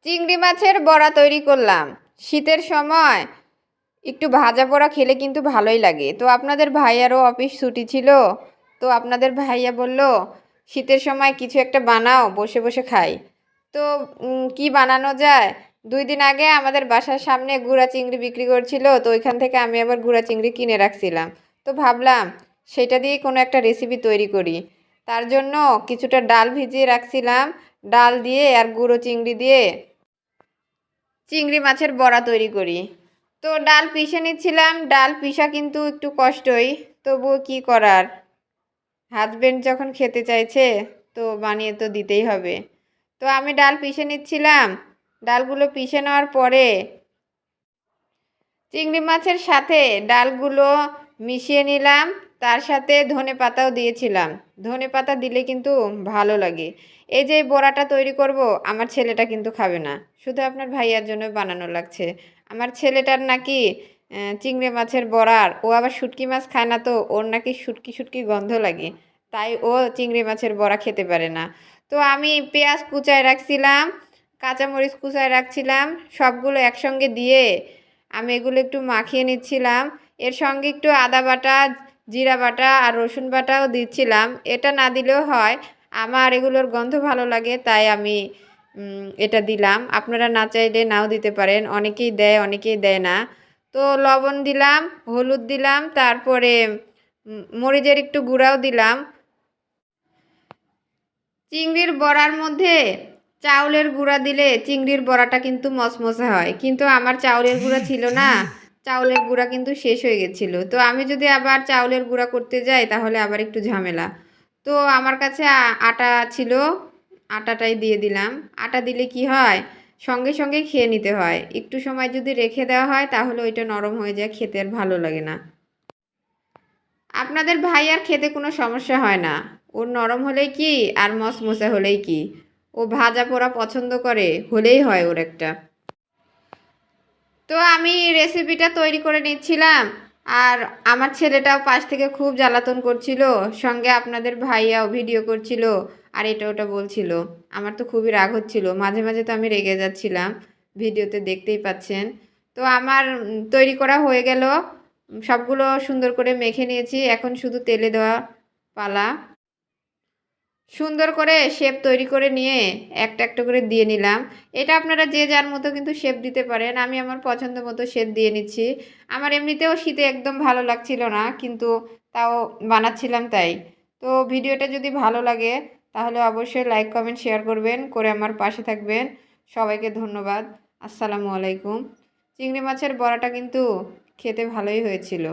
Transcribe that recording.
চিংড়ি মাছের বড়া তৈরি করলাম। শীতের সময় একটু ভাজা পোড়া খেলে কিন্তু ভালোই লাগে। তো আপনাদের ভাইয়ারও অফিস ছুটি ছিল, তো আপনাদের ভাইয়া বলল শীতের সময় কিছু একটা বানাও, বসে বসে খাই। তো কি বানানো যায়? 2 দিন আগে আমাদের বাসার সামনে গুঁড়া চিংড়ি বিক্রি করছিল, তো ওইখান থেকে আমি আবার গুঁড়া চিংড়ি কিনে রাখছিলাম। তো ভাবলাম সেটা দিয়ে কোনো একটা রেসিপি তৈরি করি। তার জন্য কিছুটা ডাল ভিজিয়ে রাখছিলাম, ডাল দিয়ে আর গুঁড়ো চিংড়ি দিয়ে চিংড়ি মাছের বড়া তৈরি করি। তো ডাল পিষে নিচ্ছিলাম, ডাল পিষা কিন্তু একটু কষ্টই, তবুও কি করার, হাজবেন্ড যখন খেতে চাইছে তো বানিয়ে তো দিতেই হবে। তো আমি ডাল পিষে নিচ্ছিলাম, ডালগুলো পিষে নেওয়ার পরে চিংড়ি মাছের সাথে ডালগুলো মিশিয়ে নিলাম, তার সাথে ধনে পাতাও দিয়েছিলাম। ধনে পাতা দিলে কিন্তু ভালো লাগে। এই যে বড়াটা তৈরি করব, আমার ছেলেটা কিন্তু খাবে না, শুধু আপনার ভাইয়ার জন্য বানানো লাগছে। আমার ছেলেটার নাকি চিংড়ি মাছের বড়ার, ও আবার শুটকি মাছ খায় না, তো ওর নাকি শুটকি শুটকি গন্ধ লাগে, তাই ও চিংড়ি মাছের বড়া খেতে পারে না। তো আমি পেঁয়াজ কুচায় রাখছিলাম, কাঁচামরিচ কুচায় রাখছিলাম, সবগুলো একসঙ্গে দিয়ে আমি এগুলো একটু মাখিয়ে নিচ্ছিলাম। এর সঙ্গে একটু আদা বাটা, জিরা বাটা আর রসুন বাটাও দিচ্ছিলাম। এটা না দিলেও হয়, আমার এগুলোর গন্ধ ভালো লাগে, তাই আমি এটা দিলাম। আপনারা না চাইলে নাও দিতে পারেন, অনেকেই দেয় অনেকেই দেয় না। তো লবণ দিলাম, হলুদ দিলাম, তারপরে মরিচের একটু গুঁড়াও দিলাম। চিংড়ির বড়ার মধ্যে চাউলের গুঁড়া দিলে চিংড়ির বড়াটা কিন্তু মচমচে হয়, কিন্তু আমার চাউলের গুঁড়া ছিল না, চাউলের গুঁড়া কিন্তু শেষ হয়ে গেছিলো। তো আমি যদি আবার চাউলের গুঁড়া করতে যাই তাহলে আবার একটু ঝামেলা। তো আমার কাছে আটা ছিল, আটাটাই দিয়ে দিলাম। আটা দিলে কি হয়, সঙ্গে সঙ্গে খেয়ে নিতে হয়, একটু সময় যদি রেখে দেওয়া হয় তাহলে ওইটা নরম হয়ে যায়, খেতে আর ভালো লাগে না। আপনাদের ভাই আর খেতে কোনো সমস্যা হয় না, ওর নরম হলেই কি আর মচমচে হলেই কি, ও ভাজা পোড়া পছন্দ করে, হলেই হয় ওর একটা। তো আমি রেসিপিটা তৈরি করে নিচ্ছিলাম, আর আমার ছেলেটাও পাশ থেকে খুব জ্বালাতন করছিল, সঙ্গে আপনাদের ভাইয়াও ভিডিও করছিল আর এটা ওটা বলছিল। আমার তো খুবই রাগ হচ্ছিল, মাঝে মাঝে তো আমি রেগে যাচ্ছিলাম, ভিডিওতে দেখতেই পাচ্ছেন। তো আমার তৈরি করা হয়ে গেল, সবগুলো সুন্দর করে মেখে নিয়েছি, এখন শুধু তেলে দেওয়া পালা। সুন্দর করে শেপ তৈরি করে নিয়ে একটা একটা করে দিয়ে নিলাম। এটা আপনারা যে যার মতো কিন্তু শেপ দিতে পারেন, আমি আমার পছন্দ মতো শেপ দিয়ে নিচ্ছি। আমার এমনিতেও শীতে একদম ভালো লাগছিল না, কিন্তু তাও বানাচ্ছিলাম তাই। তো ভিডিওটা যদি ভালো লাগে তাহলে অবশ্যই লাইক কমেন্ট শেয়ার করবেন, করে আমার পাশে থাকবেন। সবাইকে ধন্যবাদ। আসসালামু আলাইকুম। চিংড়ি মাছের বড়াটা কিন্তু খেতে ভালোই হয়েছিল।